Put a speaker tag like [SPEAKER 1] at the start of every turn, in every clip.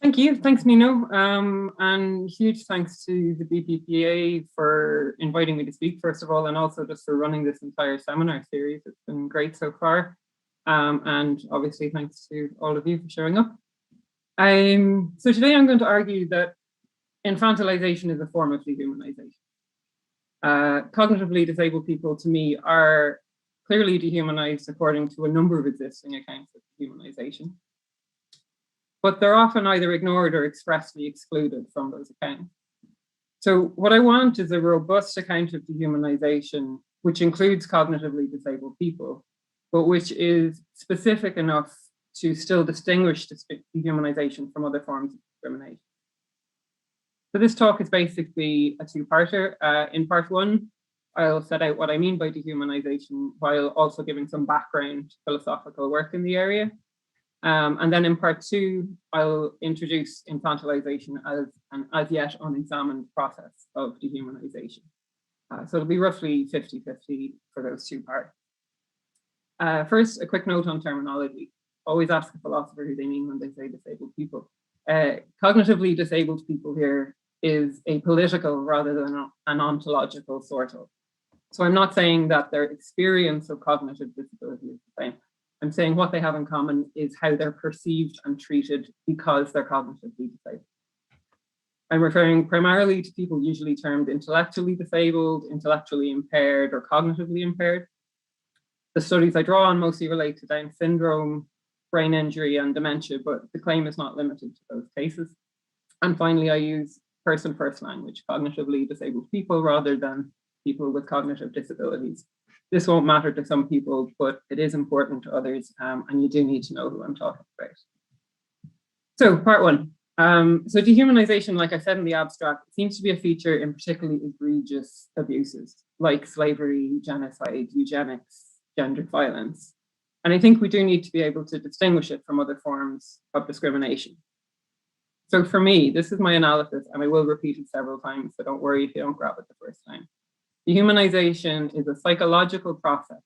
[SPEAKER 1] Thank you. Thanks, Nino. And huge thanks to the BPPA for inviting me to speak, first of all, and also just for running this entire seminar series. It's been great so far. And obviously, thanks to all of you for showing up. So today I'm going to argue that infantilization is a form of dehumanization. Cognitively disabled people, to me, are clearly dehumanized according to a number of existing accounts of dehumanization. But they're often either ignored or expressly excluded from those accounts. So what I want is a robust account of dehumanization, which includes cognitively disabled people, but which is specific enough to still distinguish dehumanization from other forms of discrimination. So this talk is basically a two-parter. In part one, I'll set out what I mean by dehumanization while also giving some background philosophical work in the area. And then in part two, I'll introduce infantilization as an as yet unexamined process of dehumanization. So it'll be roughly 50-50 for those two parts. First, a quick note on terminology. Always ask a philosopher who they mean when they say disabled people. Cognitively disabled people here is a political rather than an ontological sort of. So I'm not saying that their experience of cognitive disability is the same. I'm saying what they have in common is how they're perceived and treated because they're cognitively disabled. I'm referring primarily to people usually termed intellectually disabled, intellectually impaired, or cognitively impaired. The studies I draw on mostly relate to Down syndrome, brain injury, and dementia, but the claim is not limited to those cases. And finally, I use person-first language, cognitively disabled people rather than people with cognitive disabilities. This won't matter to some people, but it is important to others, and you do need to know who I'm talking about. So part one. So dehumanization, like I said in the abstract, seems to be a feature in particularly egregious abuses, like slavery, genocide, eugenics, gendered violence. And I think we do need to be able to distinguish it from other forms of discrimination. So for me, this is my analysis, and I will repeat it several times, so don't worry if you don't grab it the first time. Dehumanization is a psychological process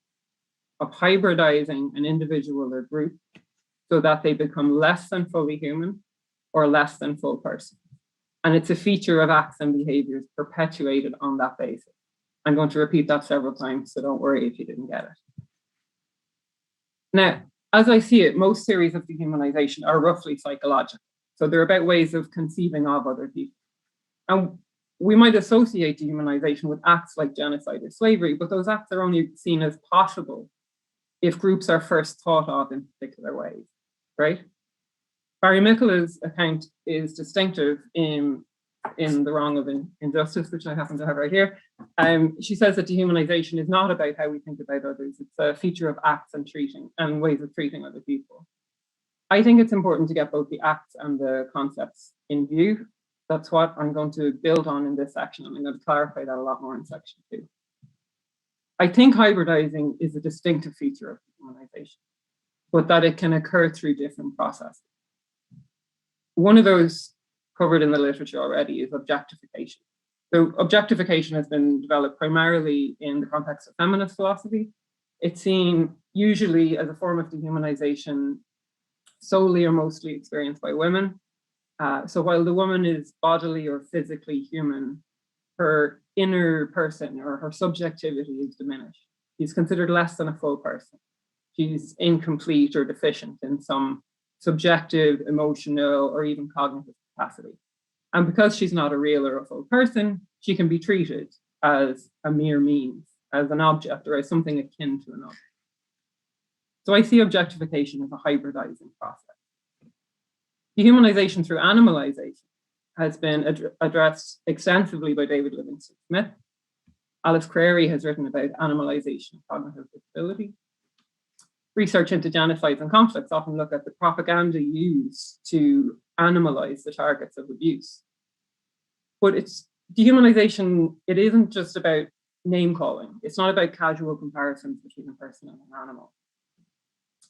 [SPEAKER 1] of hybridizing an individual or group so that they become less than fully human or less than full person. And it's a feature of acts and behaviors perpetuated on that basis. I'm going to repeat that several times, so don't worry if you didn't get it. Now, as I see it, most theories of dehumanization are roughly psychological. So they're about ways of conceiving of other people. And we might associate dehumanization with acts like genocide or slavery, but those acts are only seen as possible if groups are first thought of in particular ways, right? Barry Mickola's account is distinctive in The Wrong of Injustice, which I happen to have right here. She says that dehumanization is not about how we think about others. It's a feature of acts and ways of treating other people. I think it's important to get both the acts and the concepts in view. That's what I'm going to build on in this section, and I'm going to clarify that a lot more in section 2. I think hybridizing is a distinctive feature of dehumanization, but that it can occur through different processes. One of those covered in the literature already is objectification. So objectification has been developed primarily in the context of feminist philosophy. It's seen usually as a form of dehumanization solely or mostly experienced by women. So while the woman is bodily or physically human, her inner person or her subjectivity is diminished. She's considered less than a full person. She's incomplete or deficient in some subjective, emotional, or even cognitive capacity. And because she's not a real or a full person, she can be treated as a mere means, as an object or as something akin to an object. So I see objectification as a hybridizing process. Dehumanization through animalization has been addressed extensively by David Livingstone Smith. Alice Crary has written about animalization of cognitive disability. Research into genocides and conflicts often look at the propaganda used to animalize the targets of abuse. But dehumanization, it isn't just about name calling. It's not about casual comparisons between a person and an animal.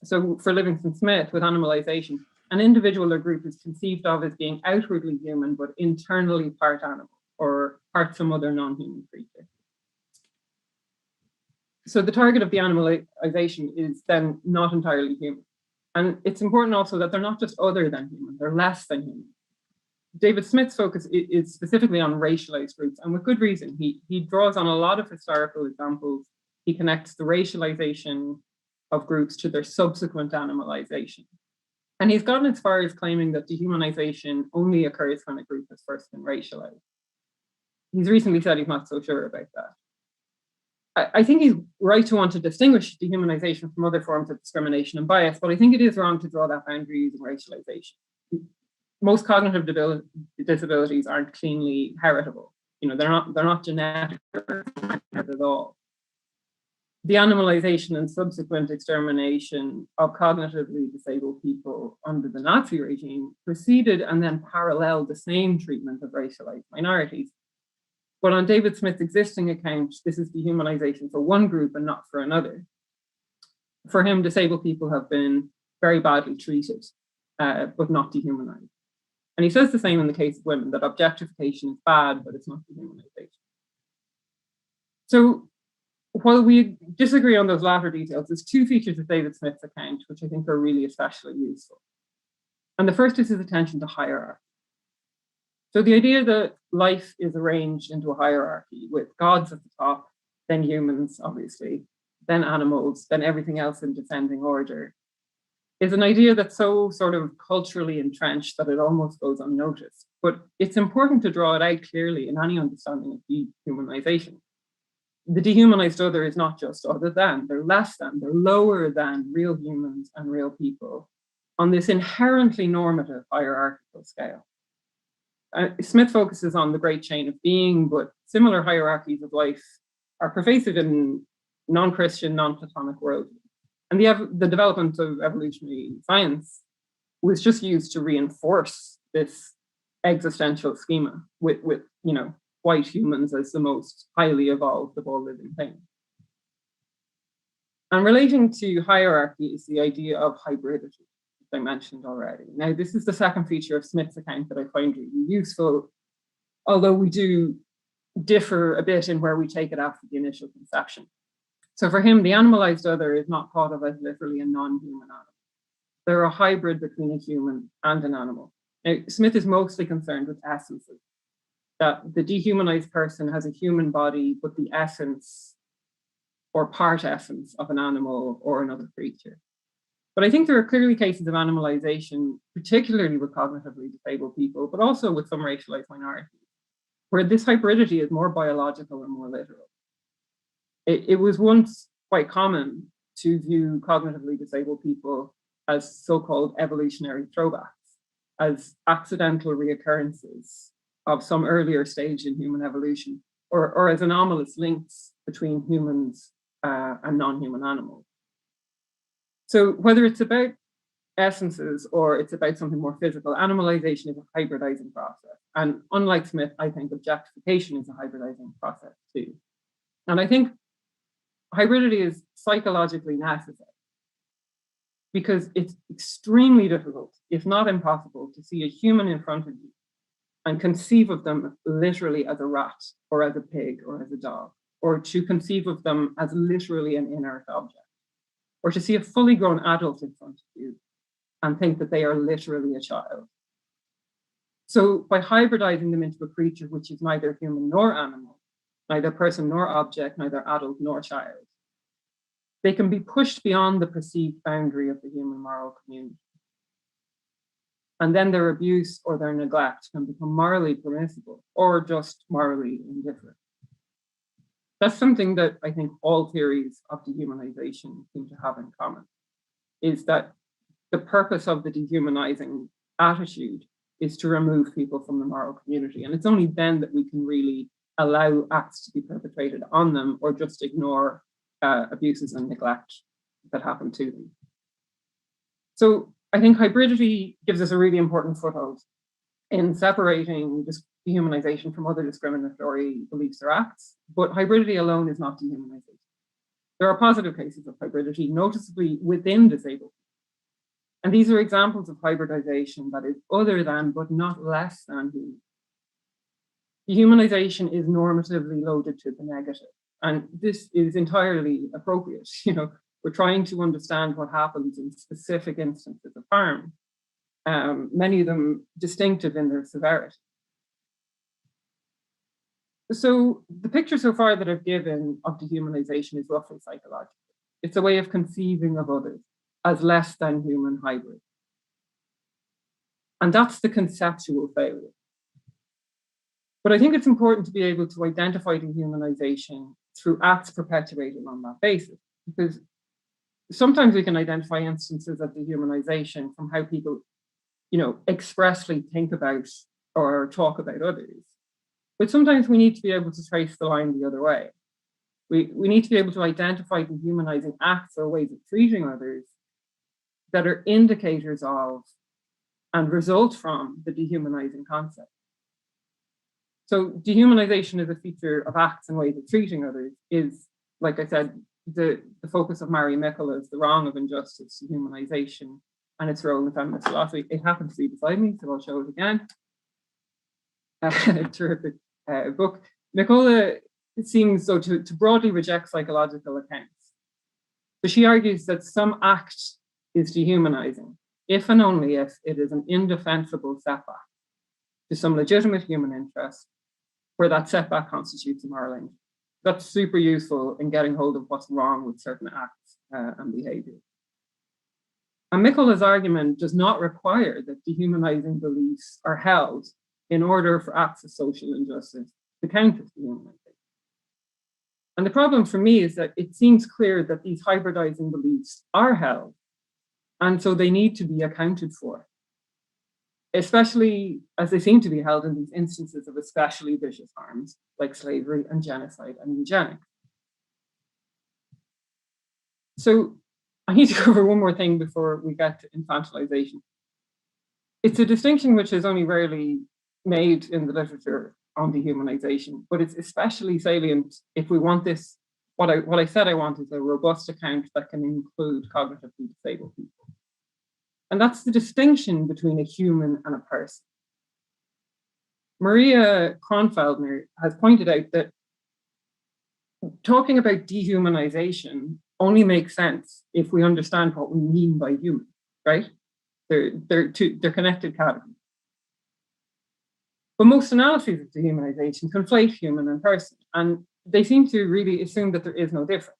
[SPEAKER 1] So for Livingstone Smith, with animalization, an individual or group is conceived of as being outwardly human, but internally part animal or part some other non-human creature. So the target of the animalization is then not entirely human. And it's important also that they're not just other than human, they're less than human. David Smith's focus is specifically on racialized groups, and with good reason. He draws on a lot of historical examples. He connects the racialization of groups to their subsequent animalization. And he's gotten as far as claiming that dehumanization only occurs when a group has first been racialized. He's recently said he's not so sure about that. I think he's right to want to distinguish dehumanization from other forms of discrimination and bias, but I think it is wrong to draw that boundary using racialization. Most cognitive disabilities aren't cleanly heritable. They're not genetic at all. The animalization and subsequent extermination of cognitively disabled people under the Nazi regime preceded and then paralleled the same treatment of racialized minorities. But on David Smith's existing account, this is dehumanization for one group and not for another. For him, disabled people have been very badly treated, but not dehumanized. And he says the same in the case of women, that objectification is bad, but it's not dehumanization. So while we disagree on those latter details, there's two features of David Smith's account which I think are really especially useful. And the first is his attention to hierarchy. So the idea that life is arranged into a hierarchy with gods at the top, then humans, obviously, then animals, then everything else in descending order, is an idea that's so sort of culturally entrenched that it almost goes unnoticed. But it's important to draw it out clearly in any understanding of dehumanization. The dehumanized other is not just other than, they're less than, they're lower than real humans and real people on this inherently normative hierarchical scale. Smith focuses on the great chain of being, but similar hierarchies of life are pervasive in non-Christian, non-Platonic worldview. And the development of evolutionary science was just used to reinforce this existential schema with white humans as the most highly evolved of all living things. And relating to hierarchy is the idea of hybridity, which I mentioned already. Now, this is the second feature of Smith's account that I find really useful, although we do differ a bit in where we take it after the initial conception. So for him, the animalized other is not thought of as literally a non-human animal. They're a hybrid between a human and an animal. Now, Smith is mostly concerned with essences, that the dehumanized person has a human body, but the essence or part essence of an animal or another creature. But I think there are clearly cases of animalization, particularly with cognitively disabled people, but also with some racialized minorities, where this hybridity is more biological or more literal. It was once quite common to view cognitively disabled people as so-called evolutionary throwbacks, as accidental reoccurrences of some earlier stage in human evolution, or as anomalous links between humans and non-human animals. So whether it's about essences or it's about something more physical, animalization is a hybridizing process. And unlike Smith, I think objectification is a hybridizing process too. And I think hybridity is psychologically necessary because it's extremely difficult, if not impossible, to see a human in front of you and conceive of them literally as a rat or as a pig or as a dog, or to conceive of them as literally an inert object, or to see a fully grown adult in front of you and think that they are literally a child. So by hybridizing them into a creature which is neither human nor animal, neither person nor object, neither adult nor child, they can be pushed beyond the perceived boundary of the human moral community. And then their abuse or their neglect can become morally permissible or just morally indifferent. That's something that I think all theories of dehumanization seem to have in common, is that the purpose of the dehumanizing attitude is to remove people from the moral community. And it's only then that we can really allow acts to be perpetrated on them or just ignore abuses and neglect that happen to them. So I think hybridity gives us a really important foothold in separating dehumanization from other discriminatory beliefs or acts, but hybridity alone is not dehumanization. There are positive cases of hybridity, noticeably within disabled people. And these are examples of hybridization that is other than, but not less than human. Dehumanization is normatively loaded to the negative, and this is entirely appropriate. We're trying to understand what happens in specific instances of harm. many of them distinctive in their severity. So the picture so far that I've given of dehumanization is roughly psychological. It's a way of conceiving of others as less than human hybrids. And that's the conceptual failure. But I think it's important to be able to identify dehumanization through acts perpetuated on that basis, because sometimes we can identify instances of dehumanization from how people, expressly think about or talk about others. But sometimes we need to be able to trace the line the other way. We need to be able to identify dehumanizing acts or ways of treating others that are indicators of and result from the dehumanizing concept. So dehumanization as a feature of acts and ways of treating others is, like I said, the focus of Mary Mickola's The Wrong of Injustice, Dehumanization, and its role in feminist philosophy. It happens to be beside me, so I'll show it again. Terrific book. Mickola seems so to broadly reject psychological accounts. So she argues that some act is dehumanizing if and only if it is an indefensible setback to some legitimate human interest where that setback constitutes a moral injury. That's super useful in getting hold of what's wrong with certain acts and behavior. And Mickola's argument does not require that dehumanizing beliefs are held in order for acts of social injustice to count as dehumanizing. And the problem for me is that it seems clear that these hybridizing beliefs are held, and so they need to be accounted for, especially as they seem to be held in these instances of especially vicious harms like slavery and genocide and eugenics. So I need to cover one more thing before we get to infantilization. It's a distinction which is only rarely made in the literature on dehumanization, but it's especially salient if we want this. What I said I want is a robust account that can include cognitively disabled people. And that's the distinction between a human and a person. Maria Kronfeldner has pointed out that talking about dehumanization only makes sense if we understand what we mean by human, right? They're connected categories. But most analyses of dehumanization conflate human and person, and they seem to really assume that there is no difference.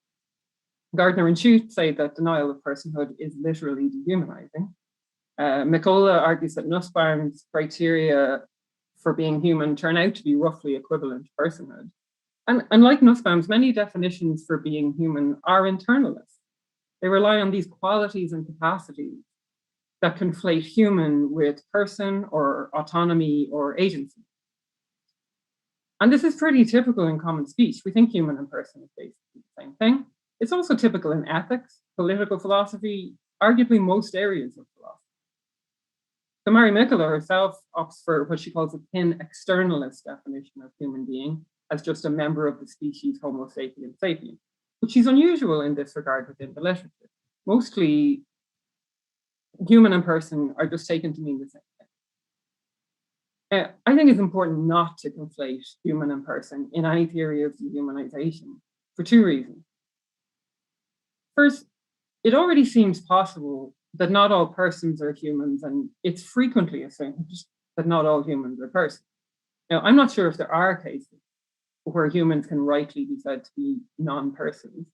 [SPEAKER 1] Gardner and Shute say that denial of personhood is literally dehumanizing. Mickola argues that Nussbaum's criteria for being human turn out to be roughly equivalent to personhood. And like Nussbaum's, many definitions for being human are internalist. They rely on these qualities and capacities that conflate human with person or autonomy or agency. And this is pretty typical in common speech. We think human and person is basically the same thing. It's also typical in ethics, political philosophy, arguably most areas of philosophy. So Mary Mickola herself opts for what she calls a thin externalist definition of human being as just a member of the species Homo sapiens sapiens, which is unusual in this regard within the literature. Mostly, human and person are just taken to mean the same thing. I think it's important not to conflate human and person in any theory of dehumanization for two reasons. First, it already seems possible that not all persons are humans, and it's frequently assumed that not all humans are persons. Now, I'm not sure if there are cases where humans can rightly be said to be non-persons,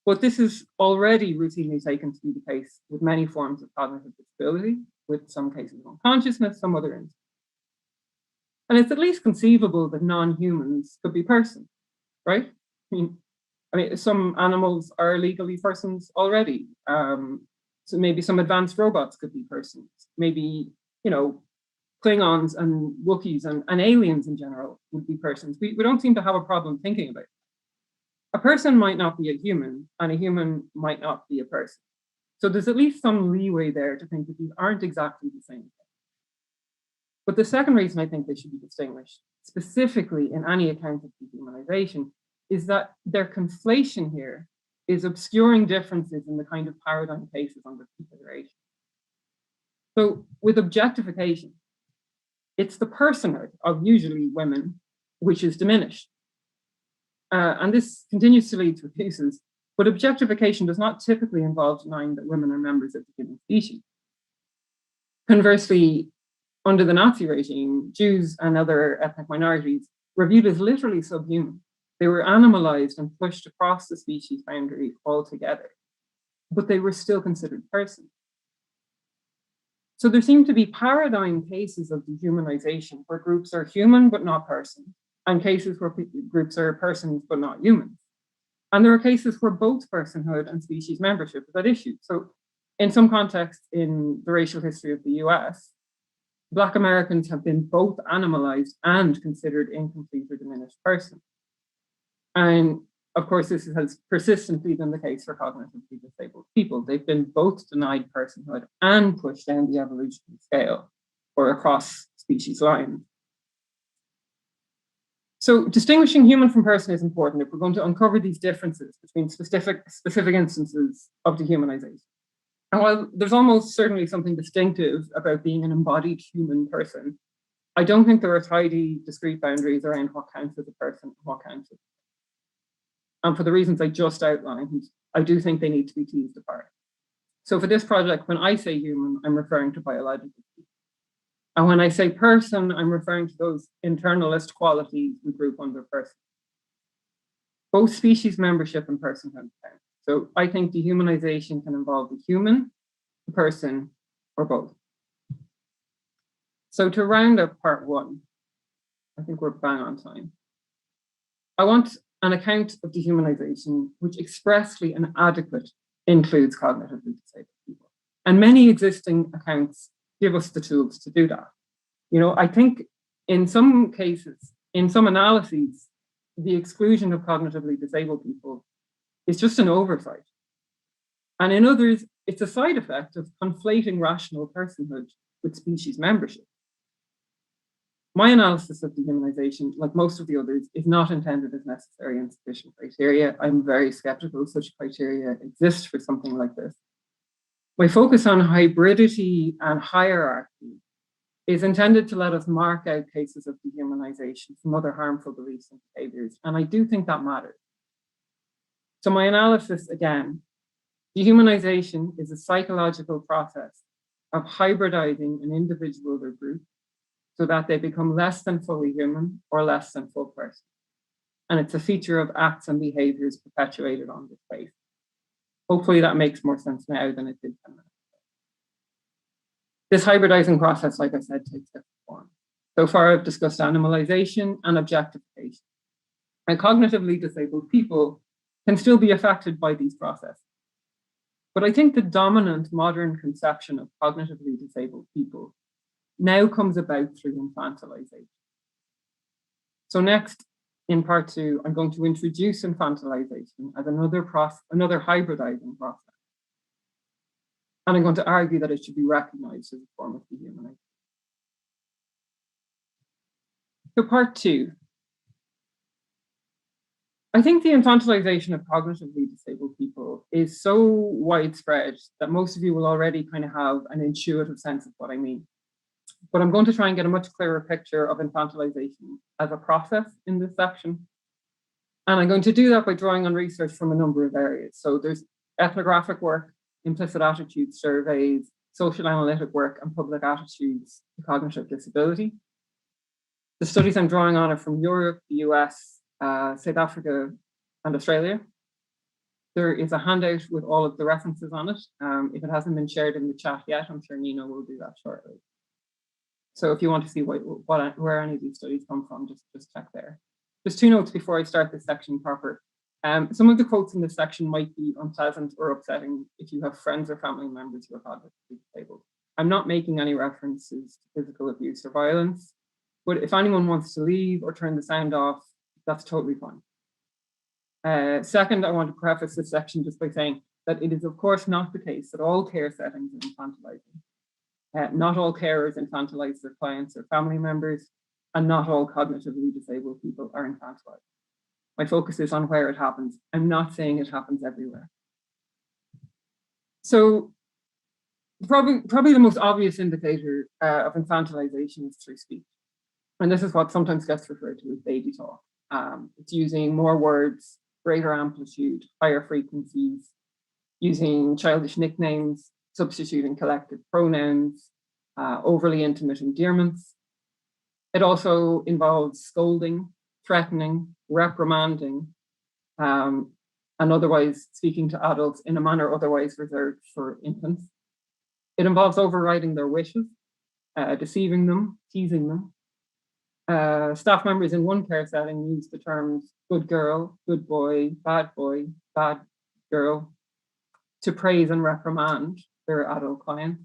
[SPEAKER 1] but this is already routinely taken to be the case with many forms of cognitive disability, with some cases of unconsciousness, some other instances. And it's at least conceivable that non-humans could be persons, right? I mean, some animals are legally persons already. So maybe some advanced robots could be persons. Maybe, Klingons and Wookiees and aliens in general would be persons. We don't seem to have a problem thinking about it. A person might not be a human, and a human might not be a person. So there's at least some leeway there to think that these aren't exactly the same thing. But the second reason I think they should be distinguished, specifically in any account of dehumanization, is that their conflation here is obscuring differences in the kind of paradigm cases under consideration. So with objectification, it's the personhood of usually women which is diminished. And this continues to lead to abuses, but objectification does not typically involve denying that women are members of the human species. Conversely, under the Nazi regime, Jews and other ethnic minorities were viewed as literally subhuman. They were animalized and pushed across the species boundary altogether, but they were still considered persons. So there seem to be paradigm cases of dehumanization where groups are human but not person, and cases where groups are persons but not humans. And there are cases where both personhood and species membership is at issue. So in some contexts in the racial history of the US, Black Americans have been both animalized and considered incomplete or diminished persons. And of course, this has persistently been the case for cognitively disabled people. They've been both denied personhood and pushed down the evolutionary scale or across species lines. So distinguishing human from person is important if we're going to uncover these differences between specific instances of dehumanization. And while there's almost certainly something distinctive about being an embodied human person, I don't think there are tidy, discrete boundaries around what counts as a person and what counts as. And for the reasons I just outlined, I do think they need to be teased apart. So for this project, when I say human, I'm referring to biological people. And when I say person, I'm referring to those internalist qualities we group under person. Both species membership and personhood count. So I think dehumanization can involve the human, the person, or both. So to round up part one, I think we're bang on time. I want an account of dehumanization which expressly and adequately includes cognitively disabled people. And many existing accounts give us the tools to do that. You know, I think in some cases, in some analyses, the exclusion of cognitively disabled people is just an oversight. And in others, it's a side effect of conflating rational personhood with species membership. My analysis of dehumanization, like most of the others, is not intended as necessary and sufficient criteria. I'm very skeptical such criteria exist for something like this. My focus on hybridity and hierarchy is intended to let us mark out cases of dehumanization from other harmful beliefs and behaviors, and I do think that matters. So my analysis, again, dehumanization is a psychological process of hybridizing an individual or group so that they become less than fully human or less than full person. And it's a feature of acts and behaviors perpetuated on this basis. Hopefully that makes more sense now than it did 10 minutes ago. This hybridizing process, like I said, takes different forms. So far I've discussed animalization and objectification. And cognitively disabled people can still be affected by these processes. But I think the dominant modern conception of cognitively disabled people now comes about through infantilization. So next, in part two, I'm going to introduce infantilization as another hybridizing process. And I'm going to argue that it should be recognized as a form of dehumanization. So part two. I think the infantilization of cognitively disabled people is so widespread that most of you will already kind of have an intuitive sense of what I mean. But I'm going to try and get a much clearer picture of infantilization as a process in this section. And I'm going to do that by drawing on research from a number of areas. So there's ethnographic work, implicit attitude surveys, social analytic work, and public attitudes to cognitive disability. The studies I'm drawing on are from Europe, the US, South Africa, and Australia. There is a handout with all of the references on it. If it hasn't been shared in the chat yet, I'm sure Nina will do that shortly. So if you want to see where any of these studies come from, just check there. Just two notes before I start this section proper. Some of the quotes in this section might be unpleasant or upsetting if you have friends or family members who are cognitively disabled. I'm not making any references to physical abuse or violence, but if anyone wants to leave or turn the sound off, that's totally fine. Second, I want to preface this section just by saying that it is of course not the case that all care settings are infantilizing. Not all carers infantilize their clients or family members, and not all cognitively disabled people are infantilized. My focus is on where it happens. I'm not saying it happens everywhere. So probably the most obvious indicator of infantilization is through speech. And this is what sometimes gets referred to as baby talk. It's using more words, greater amplitude, higher frequencies, using childish nicknames, substituting collective pronouns, overly intimate endearments. It also involves scolding, threatening, reprimanding, and otherwise speaking to adults in a manner otherwise reserved for infants. It involves overriding their wishes, deceiving them, teasing them. Staff members in one care setting use the terms good girl, good boy, bad girl to praise and reprimand their adult clients.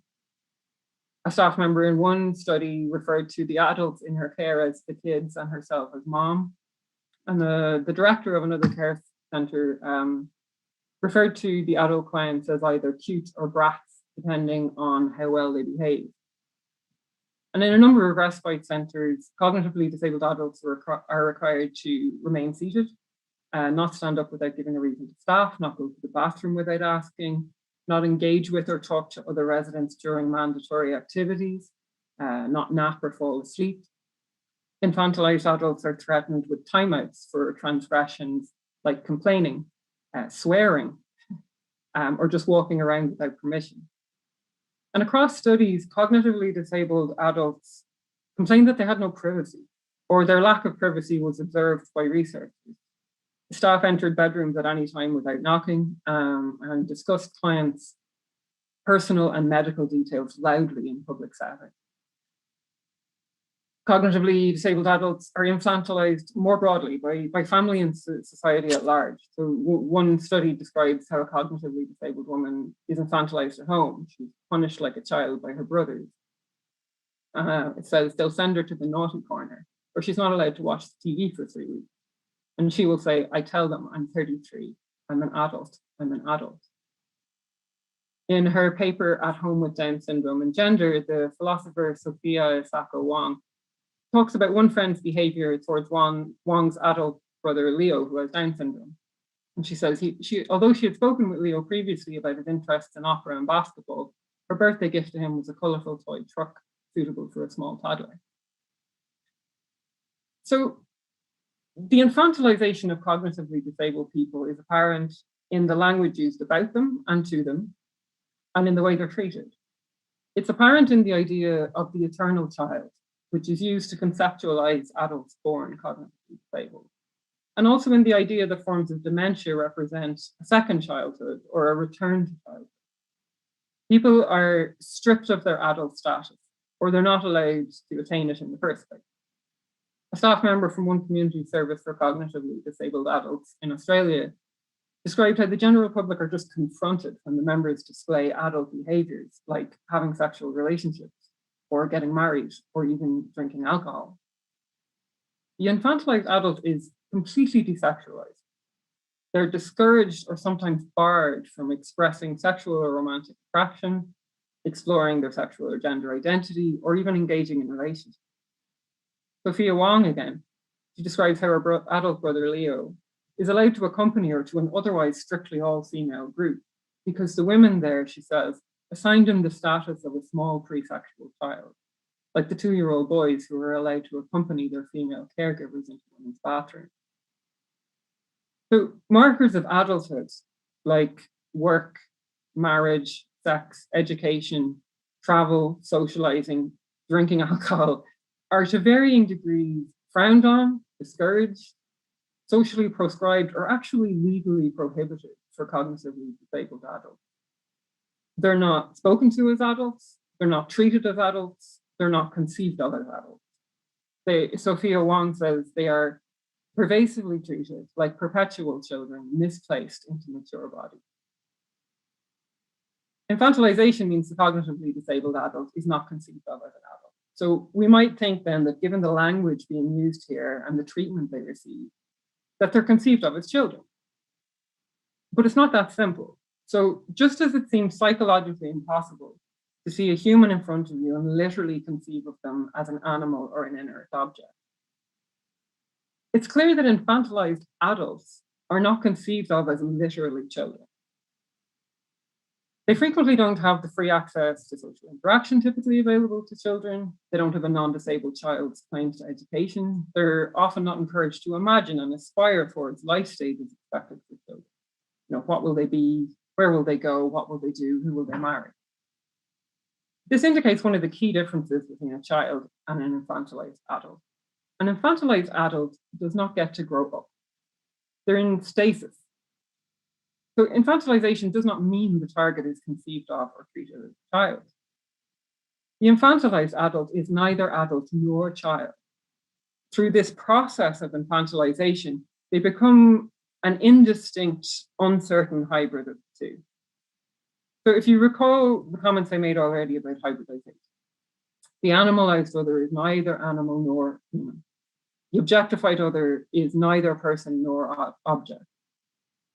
[SPEAKER 1] A staff member in one study referred to the adults in her care as the kids and herself as mom. And the director of another care center referred to the adult clients as either cute or brats, depending on how well they behave. And in a number of respite centres, cognitively disabled adults are required to remain seated, not stand up without giving a reason to staff, not go to the bathroom without asking, not engage with or talk to other residents during mandatory activities, not nap or fall asleep. Infantilized adults are threatened with timeouts for transgressions like complaining, swearing, or just walking around without permission. And across studies, cognitively disabled adults complained that they had no privacy, or their lack of privacy was observed by researchers. Staff entered bedrooms at any time without knocking and discussed clients' personal and medical details loudly in public settings. Cognitively disabled adults are infantilized more broadly by family and society at large. So one study describes how a cognitively disabled woman is infantilized at home. She's punished like a child by her brothers. It says they'll send her to the naughty corner, where she's not allowed to watch the TV for 3 weeks. And she will say, I tell them I'm 33, I'm an adult. In her paper, At Home with Down Syndrome and Gender, the philosopher Sophia Sacco-Wong talks about one friend's behavior towards Wong's adult brother, Leo, who has Down syndrome. And she says, although she had spoken with Leo previously about his interests in opera and basketball, her birthday gift to him was a colorful toy truck suitable for a small toddler. So the infantilization of cognitively disabled people is apparent in the language used about them and to them, and in the way they're treated. It's apparent in the idea of the eternal child, which is used to conceptualize adults born cognitively disabled, and also in the idea that forms of dementia represent a second childhood or a return to childhood. People are stripped of their adult status, or they're not allowed to attain it in the first place. A staff member from one community service for cognitively disabled adults in Australia described how the general public are just confronted when the members display adult behaviors like having sexual relationships, or getting married, or even drinking alcohol. The infantilized adult is completely desexualized. They're discouraged or sometimes barred from expressing sexual or romantic attraction, exploring their sexual or gender identity, or even engaging in relationships. Sophia Wong again, she describes how her adult brother Leo is allowed to accompany her to an otherwise strictly all-female group because the women there, she says, assigned him the status of a small pre-sexual child, like the 2-year-old boys who were allowed to accompany their female caregivers into women's bathrooms. So markers of adulthood, like work, marriage, sex, education, travel, socializing, drinking alcohol, are to varying degrees frowned on, discouraged, socially proscribed, or actually legally prohibited for cognitively disabled adults. They're not spoken to as adults, they're not treated as adults, they're not conceived of as adults. Sophia Wong says they are pervasively treated like perpetual children misplaced into mature bodies. Infantilization means the cognitively disabled adult is not conceived of as an adult. So we might think then that given the language being used here and the treatment they receive, that they're conceived of as children. But it's not that simple. So just as it seems psychologically impossible to see a human in front of you and literally conceive of them as an animal or an inert object, it's clear that infantilized adults are not conceived of as literally children. They frequently don't have the free access to social interaction typically available to children. They don't have a non-disabled child's claims to education. They're often not encouraged to imagine and aspire towards life stages expected for children. You know, what will they be? Where will they go? What will they do? Who will they marry? This indicates one of the key differences between a child and an infantilized adult. An infantilized adult does not get to grow up. They're in stasis. So infantilization does not mean the target is conceived of or treated as a child. The infantilized adult is neither adult nor child. Through this process of infantilization, they become an indistinct, uncertain hybrid of the two. So if you recall the comments I made already about hybridization, the animalized other is neither animal nor human. The objectified other is neither person nor object.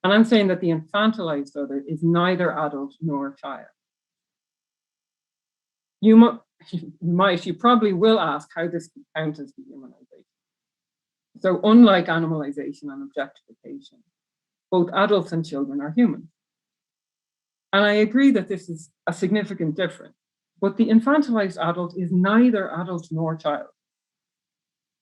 [SPEAKER 1] And I'm saying that the infantilized other is neither adult nor child. You probably will ask how this could count as dehumanization. So unlike animalization and objectification, both adults and children are human. And I agree that this is a significant difference, but the infantilized adult is neither adult nor child.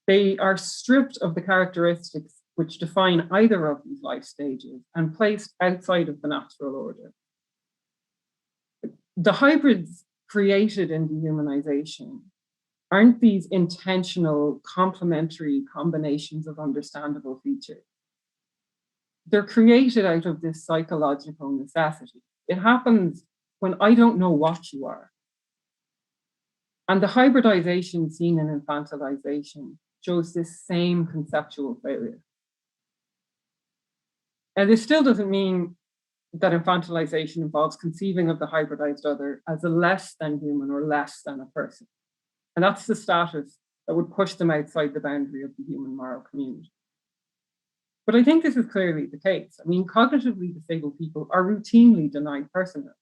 [SPEAKER 1] They are stripped of the characteristics which define either of these life stages and placed outside of the natural order. The hybrids created in dehumanization aren't these intentional complementary combinations of understandable features. They're created out of this psychological necessity. It happens when I don't know what you are. And the hybridization seen in infantilization shows this same conceptual failure. And this still doesn't mean that infantilization involves conceiving of the hybridized other as a less than human or less than a person. And that's the status that would push them outside the boundary of the human moral community. But I think this is clearly the case. I mean, cognitively disabled people are routinely denied personhood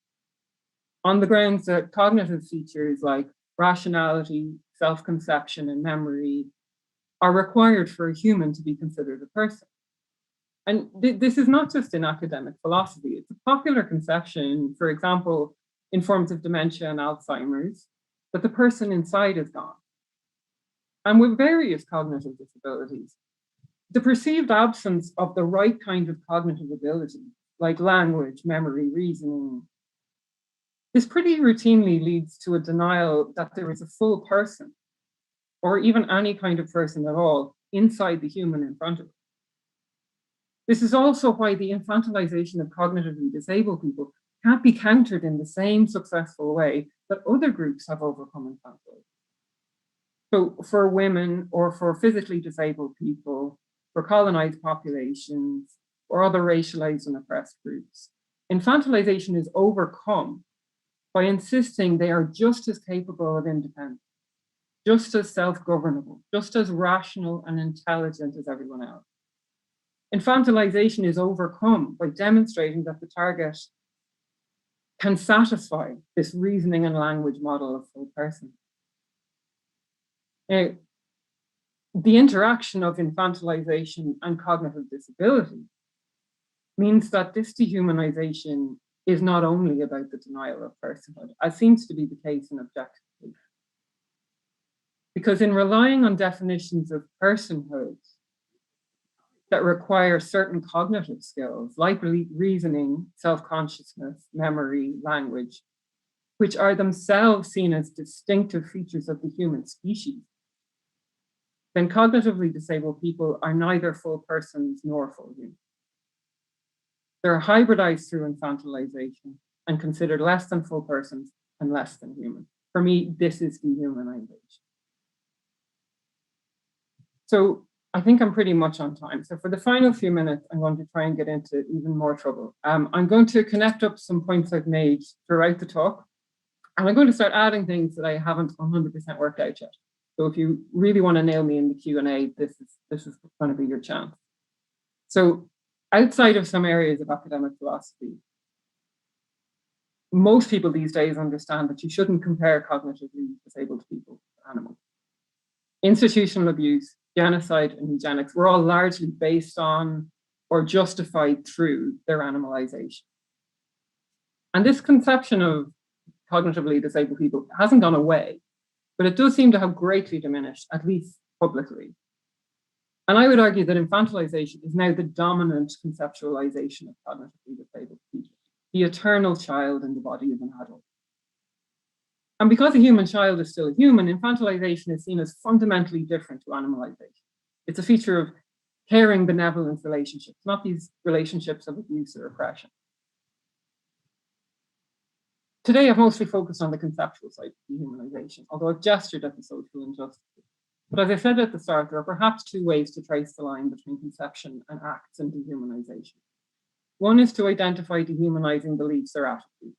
[SPEAKER 1] on the grounds that cognitive features like rationality, self-conception, and memory are required for a human to be considered a person. And this is not just in academic philosophy. It's a popular conception, for example, in forms of dementia and Alzheimer's, that the person inside is gone. And with various cognitive disabilities, the perceived absence of the right kind of cognitive ability, like language, memory, reasoning, this pretty routinely leads to a denial that there is a full person, or even any kind of person at all, inside the human in front of us. This is also why the infantilization of cognitively disabled people can't be countered in the same successful way that other groups have overcome infantilization. So for women or for physically disabled people, for colonized populations, or other racialized and oppressed groups, infantilization is overcome by insisting they are just as capable of independence, just as self-governable, just as rational and intelligent as everyone else. Infantilization is overcome by demonstrating that the target can satisfy this reasoning and language model of full person. Now, the interaction of infantilization and cognitive disability means that this dehumanization is not only about the denial of personhood, as seems to be the case in objectification. Because in relying on definitions of personhood that require certain cognitive skills, like reasoning, self-consciousness, memory, language, which are themselves seen as distinctive features of the human species, then cognitively disabled people are neither full persons nor full humans. They're hybridized through infantilization and considered less than full persons and less than human. For me, this is dehumanization. So I think I'm pretty much on time. So for the final few minutes, I'm going to try and get into even more trouble. I'm going to connect up some points I've made throughout the talk, and I'm going to start adding things that I haven't 100% worked out yet. So if you really want to nail me in the Q&A, this is going to be your chance. So outside of some areas of academic philosophy, most people these days understand that you shouldn't compare cognitively disabled people to animals. Institutional abuse, genocide, and eugenics were all largely based on or justified through their animalization. And this conception of cognitively disabled people hasn't gone away, but it does seem to have greatly diminished, at least publicly. And I would argue that infantilization is now the dominant conceptualization of cognitively disabled people, the eternal child in the body of an adult. And because a human child is still a human, infantilization is seen as fundamentally different to animalization. It's a feature of caring, benevolent relationships, not these relationships of abuse or oppression. Today, I've mostly focused on the conceptual side of dehumanization, although I've gestured at the social injustices. But as I said at the start, there are perhaps two ways to trace the line between conception and acts and dehumanization. One is to identify dehumanizing beliefs or attitudes.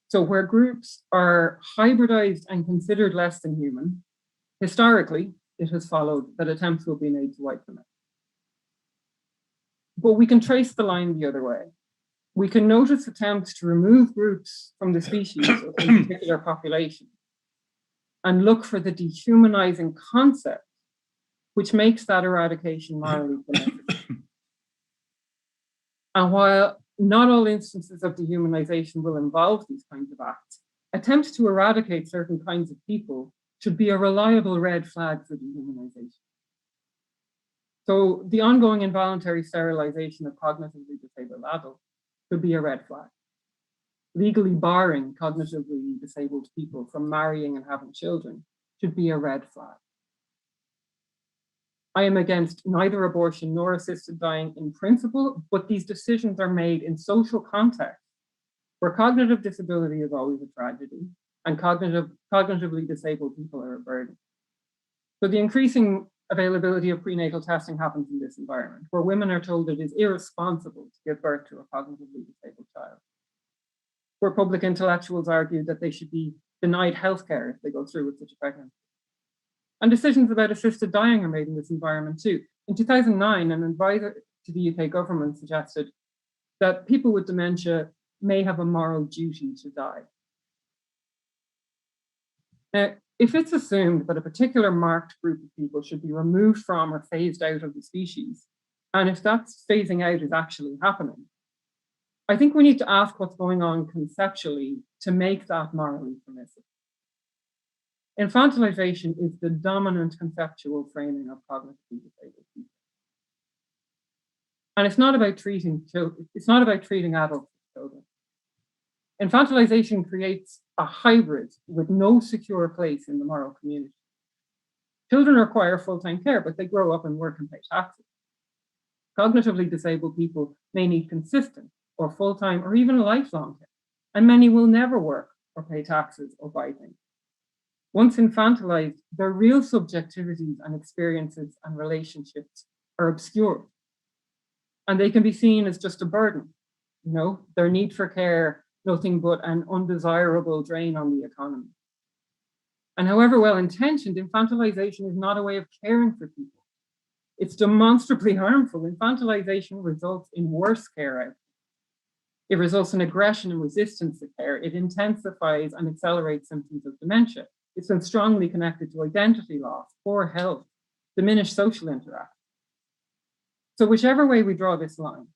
[SPEAKER 1] So where groups are hybridized and considered less than human, historically, it has followed that attempts will be made to wipe them out. But we can trace the line the other way. We can notice attempts to remove groups from the species or from a particular population and look for the dehumanizing concept, which makes that eradication morally beneficial. And while not all instances of dehumanization will involve these kinds of acts, attempts to eradicate certain kinds of people should be a reliable red flag for dehumanization. So the ongoing involuntary sterilization of cognitively disabled adults could be a red flag. Legally barring cognitively disabled people from marrying and having children should be a red flag. I am against neither abortion nor assisted dying in principle, but these decisions are made in social context where cognitive disability is always a tragedy and cognitively disabled people are a burden. So the increasing availability of prenatal testing happens in this environment where women are told it is irresponsible to give birth to a cognitively disabled child, where public intellectuals argue that they should be denied healthcare if they go through with such a pregnancy. And decisions about assisted dying are made in this environment too. In 2009, an advisor to the UK government suggested that people with dementia may have a moral duty to die. Now, if it's assumed that a particular marked group of people should be removed from or phased out of the species, and if that phasing out is actually happening, I think we need to ask what's going on conceptually to make that morally permissible. Infantilization is the dominant conceptual framing of cognitively disabled people. And it's not about treating children, it's not about treating adults as children. Infantilization creates a hybrid with no secure place in the moral community. Children require full-time care, but they grow up and work and pay taxes. Cognitively disabled people may need consistent or full-time or even lifelong care, and many will never work or pay taxes or buy things. Once infantilized, their real subjectivities and experiences and relationships are obscured. And they can be seen as just a burden. You know, their need for care, nothing but an undesirable drain on the economy. And however well-intentioned, infantilization is not a way of caring for people. It's demonstrably harmful. Infantilization results in worse care outcomes. It results in aggression and resistance to care. It intensifies and accelerates symptoms of dementia. It's been strongly connected to identity loss, poor health, diminished social interaction. So whichever way we draw this line,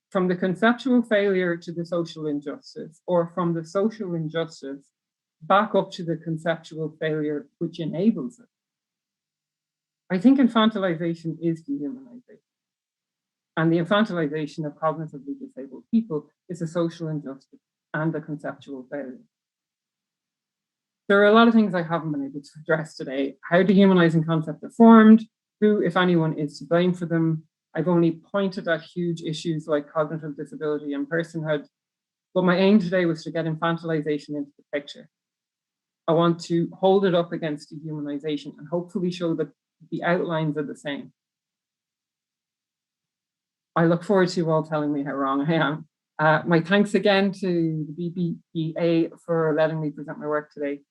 [SPEAKER 1] from the conceptual failure to the social injustice, or from the social injustice back up to the conceptual failure which enables it, I think infantilization is dehumanization. And the infantilization of cognitively disabled people is a social injustice and a conceptual failure. There are a lot of things I haven't been able to address today. How dehumanizing concepts are formed, who, if anyone, is to blame for them. I've only pointed at huge issues like cognitive disability and personhood, but my aim today was to get infantilization into the picture. I want to hold it up against dehumanization and hopefully show that the outlines are the same. I look forward to you all telling me how wrong I am. My thanks again to the BPPA for letting me present my work today.